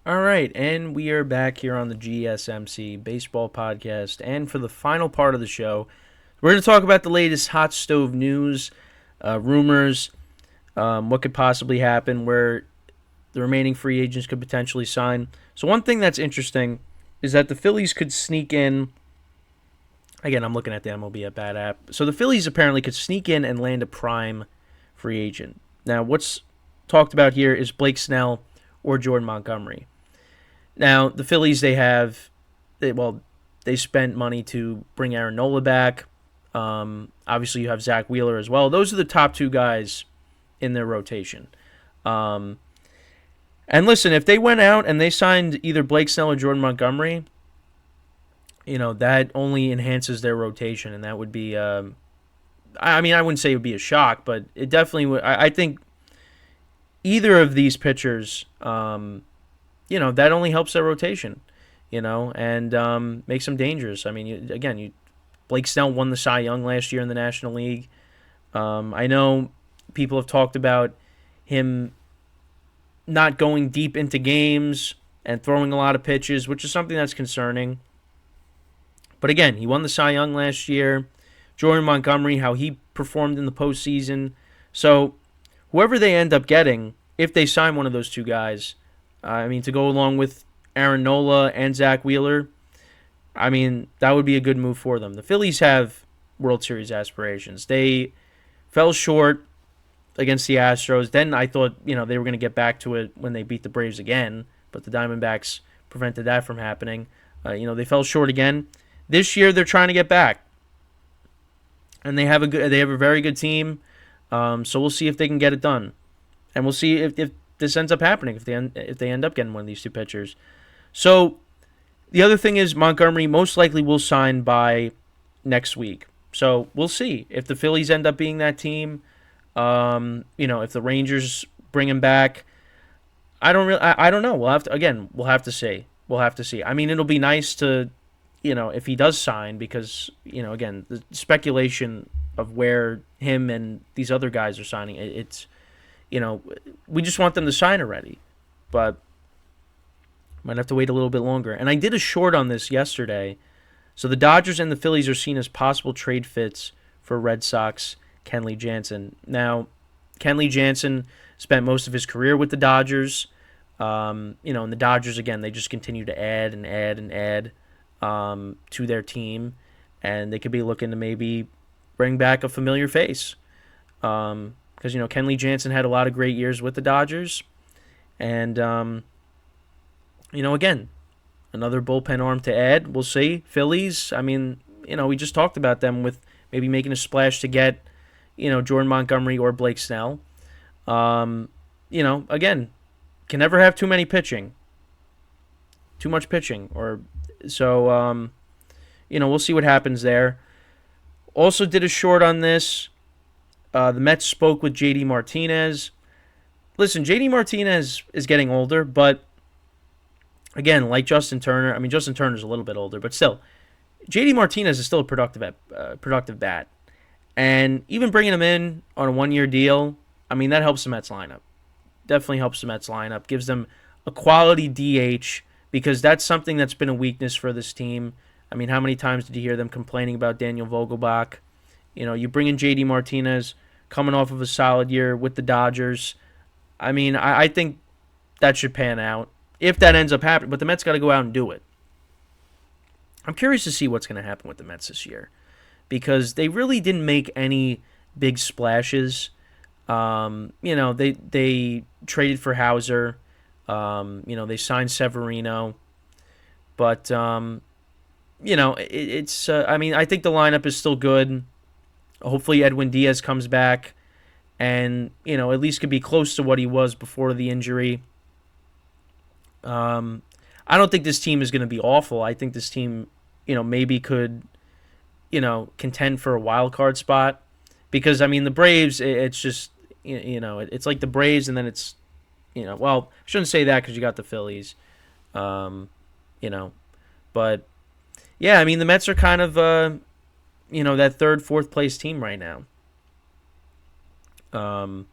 All right, and we are back here on the GSMC Baseball Podcast. And for the final part of the show, we're going to talk about the latest hot stove news, rumors, what could possibly happen, where the remaining free agents could potentially sign. So, one thing that's interesting is that the Phillies could sneak in. Again, I'm looking at the MLB at Bat app. So, the Phillies apparently could sneak in and land a prime free agent. Now, what's talked about here is Blake Snell or Jordan Montgomery. Now, the Phillies, they spent money to bring Aaron Nola back. Obviously, you have Zach Wheeler as well. Those are the top two guys in their rotation. Um, and listen, if they went out and they signed either Blake Snell or Jordan Montgomery, that only enhances their rotation, and that would be. I wouldn't say it would be a shock, but it definitely would. I think either of these pitchers, that only helps their rotation, and makes them dangerous. I mean, Blake Snell won the Cy Young last year in the National League. I know people have talked about him not going deep into games and throwing a lot of pitches, which is something that's concerning. But again, he won the Cy Young last year. Jordan Montgomery, how he performed in the postseason. So whoever they end up getting, if they sign one of those two guys, to go along with Aaron Nola and Zach Wheeler, that would be a good move for them. The Phillies have World Series aspirations. They fell short against the Astros. Then I thought, they were going to get back to it when they beat the Braves again, but the Diamondbacks prevented that from happening. They fell short again. This year they're trying to get back, and they have a very good team. So we'll see if they can get it done, and we'll see if this ends up happening if they end up getting one of these two pitchers. So the other thing is Montgomery most likely will sign by next week. So we'll see if the Phillies end up being that team. If the Rangers bring him back, I don't know. We'll have to see. We'll have to see. It'll be nice to, if he does sign, because again, the speculation of where him and these other guys are signing, it's we just want them to sign already, but might have to wait a little bit longer. And I did a short on this yesterday. So the Dodgers and the Phillies are seen as possible trade fits for Red Sox Kenley Jansen. Now, Kenley Jansen spent most of his career with the Dodgers. And the Dodgers, again, they just continue to add and add and add to their team. And they could be looking to maybe bring back a familiar face. Because, Kenley Jansen had a lot of great years with the Dodgers. And, again, another bullpen arm to add. We'll see. Phillies, we just talked about them with maybe making a splash to get, Jordan Montgomery or Blake Snell. Again, can never have too much pitching. So, we'll see what happens there. Also did a short on this. The Mets spoke with JD Martinez. Listen, JD Martinez is getting older, but again, like Justin Turner, Justin Turner's a little bit older, but still, JD Martinez is still a productive bat. And even bringing him in on a one-year deal, that helps the Mets lineup. Definitely helps the Mets lineup. Gives them a quality DH, because that's something that's been a weakness for this team. How many times did you hear them complaining about Daniel Vogelbach? You bring in JD Martinez, coming off of a solid year with the Dodgers. I think that should pan out if that ends up happening. But the Mets got to go out and do it. I'm curious to see what's going to happen with the Mets this year, because they really didn't make any big splashes. They traded for Hauser. They signed Severino. But, it's I think the lineup is still good. Hopefully Edwin Diaz comes back and, at least could be close to what he was before the injury. I don't think this team is going to be awful. I think this team, maybe could, contend for a wild card spot, because, the Braves, it's just, it's like the Braves, and then it's, I shouldn't say that because you got the Phillies, but yeah, the Mets are kind of, that third, fourth place team right now. And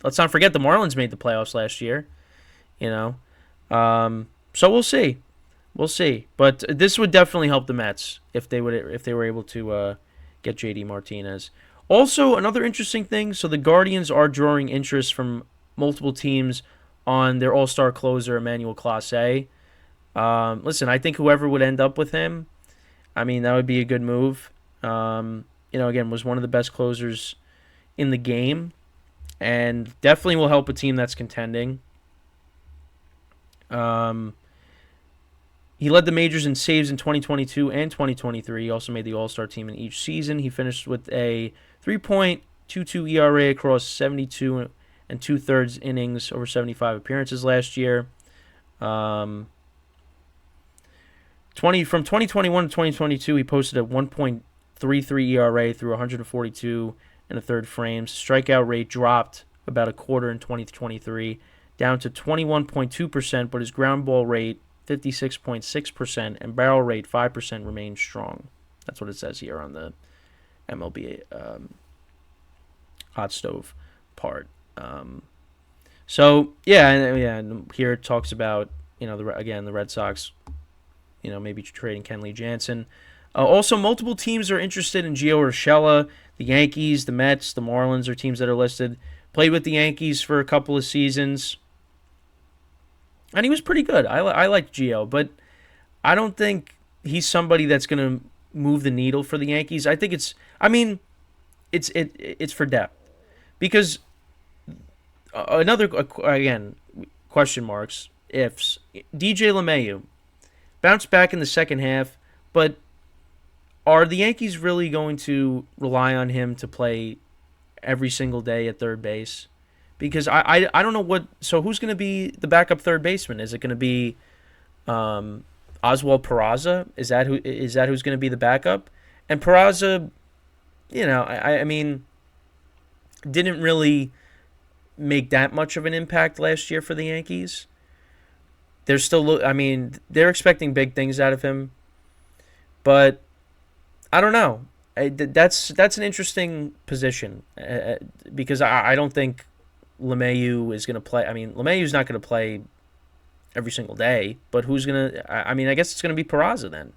let's not forget the Marlins made the playoffs last year. So we'll see. We'll see. But this would definitely help the Mets if they were able to get JD Martinez. Also, another interesting thing, so the Guardians are drawing interest from multiple teams on their all-star closer, Emmanuel Clase. Listen, I think whoever would end up with him, I mean, that would be a good move. Again, was one of the best closers in the game and definitely will help a team that's contending. He led the majors in saves in 2022 and 2023. He also made the All-Star team in each season. He finished with a 3.22 ERA across 72 and two-thirds innings over 75 appearances last year. From 2021 to 2022, he posted a 1.33 ERA through 142 and a third frames. Strikeout rate dropped about a quarter in 2023, down to 21.2%, but his ground ball rate 56.6%, and barrel rate 5% remains strong. That's what it says here on the MLB hot stove part. And here it talks about the Red Sox, maybe trading Kenley Jansen. Also, multiple teams are interested in Gio Urshela. The Yankees, the Mets, the Marlins are teams that are listed. Played with the Yankees for a couple of seasons. And he was pretty good. I like Gio, but I don't think he's somebody that's going to move the needle for the Yankees. I think it's for depth. Because again, question marks, ifs. DJ LeMahieu bounced back in the second half, but are the Yankees really going to rely on him to play every single day at third base? Because I don't know so who's going to be the backup third baseman? Is it going to be Oswald Peraza? Is that who's going to be the backup? And Peraza, I mean, didn't really make that much of an impact last year for the Yankees. They're expecting big things out of him, but I don't know. That's an interesting position because I don't think LeMahieu is going to play. I mean, LeMahieu's not going to play every single day, but who's going to... I guess it's going to be Peraza then.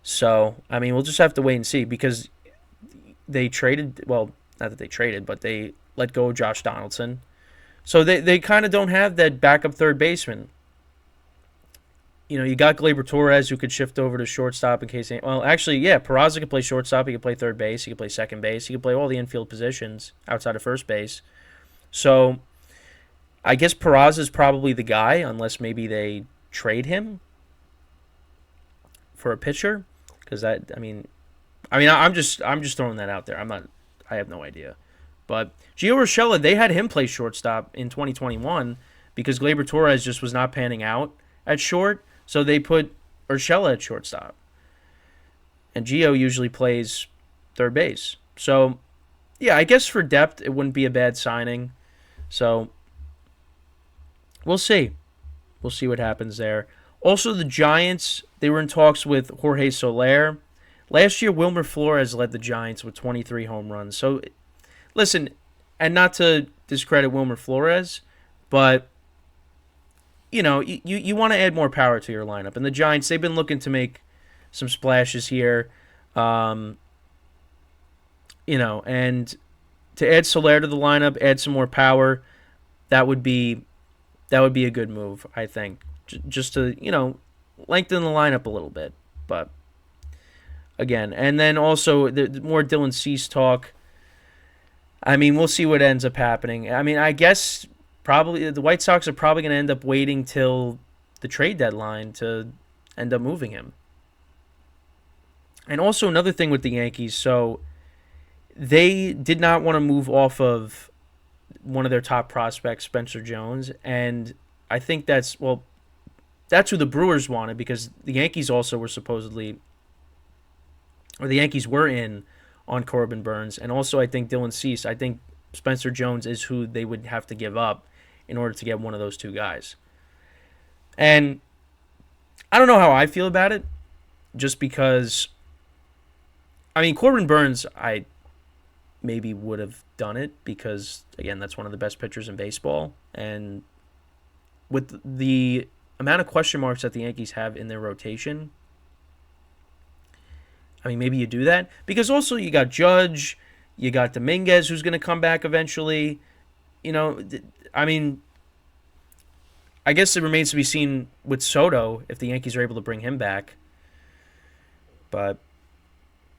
So, we'll just have to wait and see because they traded... Well, not that they traded, but they let go of Josh Donaldson. So they kind of don't have that backup third baseman. You got Gleyber Torres who could shift over to shortstop in case... Well, actually, yeah, Peraza could play shortstop. He could play third base. He could play second base. He could play all the infield positions outside of first base. So, I guess Peraza is probably the guy, unless maybe they trade him for a pitcher. Because I'm just throwing that out there. I have no idea. But Gio Urshela, they had him play shortstop in 2021 because Gleyber Torres just was not panning out at short. So they put Urshela at shortstop. And Gio usually plays third base. So, yeah, I guess for depth, it wouldn't be a bad signing. So, we'll see. We'll see what happens there. Also, the Giants, they were in talks with Jorge Soler. Last year, Wilmer Flores led the Giants with 23 home runs. So, listen, and not to discredit Wilmer Flores, but, you want to add more power to your lineup. And the Giants, they've been looking to make some splashes here. And to add Soler to the lineup, add some more power, that would be a good move, I think. Just to, lengthen the lineup a little bit. But, again, and then also the more Dylan Cease talk. We'll see what ends up happening. I guess probably the White Sox are probably going to end up waiting till the trade deadline to end up moving him. And also another thing with the Yankees, so they did not want to move off of one of their top prospects, Spencer Jones, and I think that's who the Brewers wanted because the Yankees also were the Yankees were in on Corbin Burns, and also I think Dylan Cease. I think Spencer Jones is who they would have to give up in order to get one of those two guys. And I don't know how I feel about it, just because, Corbin Burns, I maybe would have done it because, again, that's one of the best pitchers in baseball. And, with the amount of question marks that the Yankees have in their rotation, I mean, maybe you do that. Because also you got Judge, you got Dominguez, who's going to come back eventually. I mean, I guess it remains to be seen with Soto if the Yankees are able to bring him back. But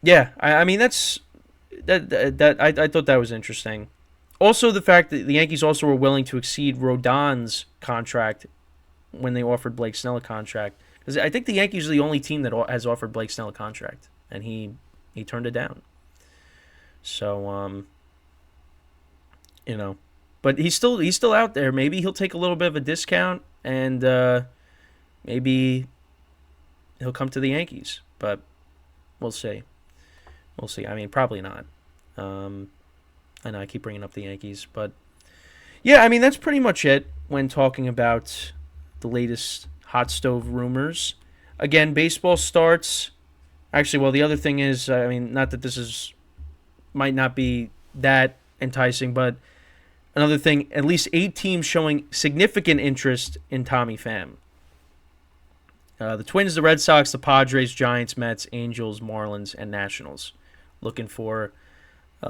yeah, I mean I thought that was interesting. Also, the fact that the Yankees also were willing to exceed Rodon's contract when they offered Blake Snell a contract, because I think the Yankees are the only team that has offered Blake Snell a contract, and he turned it down. So but he's still out there. Maybe he'll take a little bit of a discount, and maybe he'll come to the Yankees. But we'll see. We'll see. I mean, probably not. I know I keep bringing up the Yankees, but yeah, I mean, that's pretty much it when talking about the latest hot stove rumors. Again, baseball starts. Actually, well, the other thing is, I mean, not that this might not be that enticing, but another thing, at least 8 teams showing significant interest in Tommy Pham. The Twins, the Red Sox, the Padres, Giants, Mets, Angels, Marlins, and Nationals looking for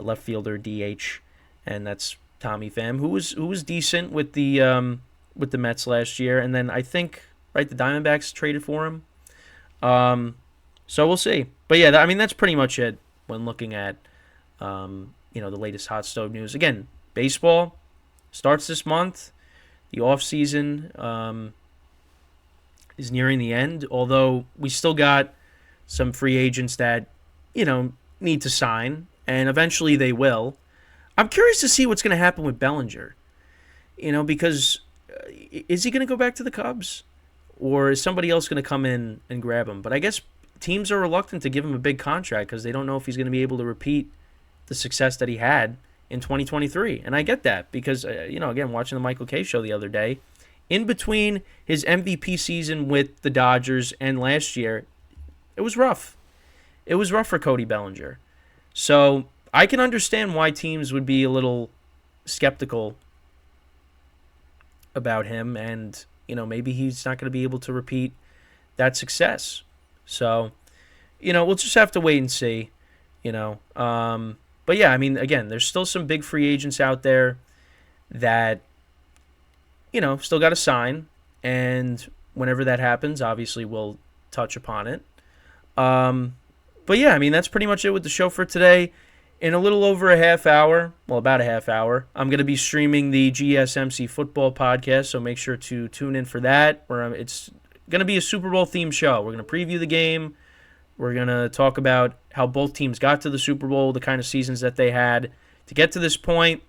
left fielder DH, and that's Tommy Pham, who was decent with the Mets last year, and then I think the Diamondbacks traded for him. So we'll see. But yeah, I mean that's pretty much it when looking at the latest hot stove news. Again, baseball starts this month. The off season is nearing the end, although we still got some free agents that need to sign. And eventually they will. I'm curious to see what's going to happen with Bellinger. Because is he going to go back to the Cubs? Or is somebody else going to come in and grab him? But I guess teams are reluctant to give him a big contract because they don't know if he's going to be able to repeat the success that he had in 2023. And I get that because, again, watching the Michael Kay show the other day, in between his MVP season with the Dodgers and last year, it was rough. It was rough for Cody Bellinger. So I can understand why teams would be a little skeptical about him, and maybe he's not going to be able to repeat that success. So we'll just have to wait and see. But yeah, I mean, again, there's still some big free agents out there that still got to sign, and whenever that happens, obviously we'll touch upon it. But yeah, I mean, that's pretty much it with the show for today. In a little over a half hour, about a half hour, I'm going to be streaming the GSMC football podcast, so make sure to tune in for that. It's going to be a Super Bowl themed show. We're going to preview the game. We're going to talk about how both teams got to the Super Bowl, the kind of seasons that they had to get to this point.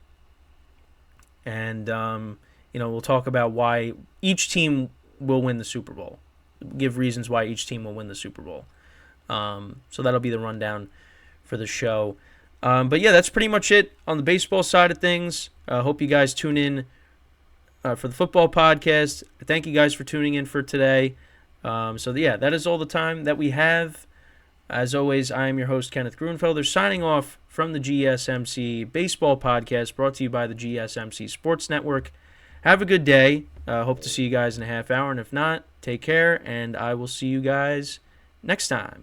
And, we'll talk about why each team will win the Super Bowl. Give reasons why each team will win the Super Bowl. So that'll be the rundown for the show. But yeah, that's pretty much it on the baseball side of things. Hope you guys tune in for the football podcast. Thank you guys for tuning in for today. So yeah, that is all the time that we have. As always, I am your host, Kenneth Grunfelder, signing off from the GSMC Baseball Podcast, brought to you by the GSMC Sports Network. Have a good day. Hope to see you guys in a half hour, and if not, take care, and I will see you guys next time.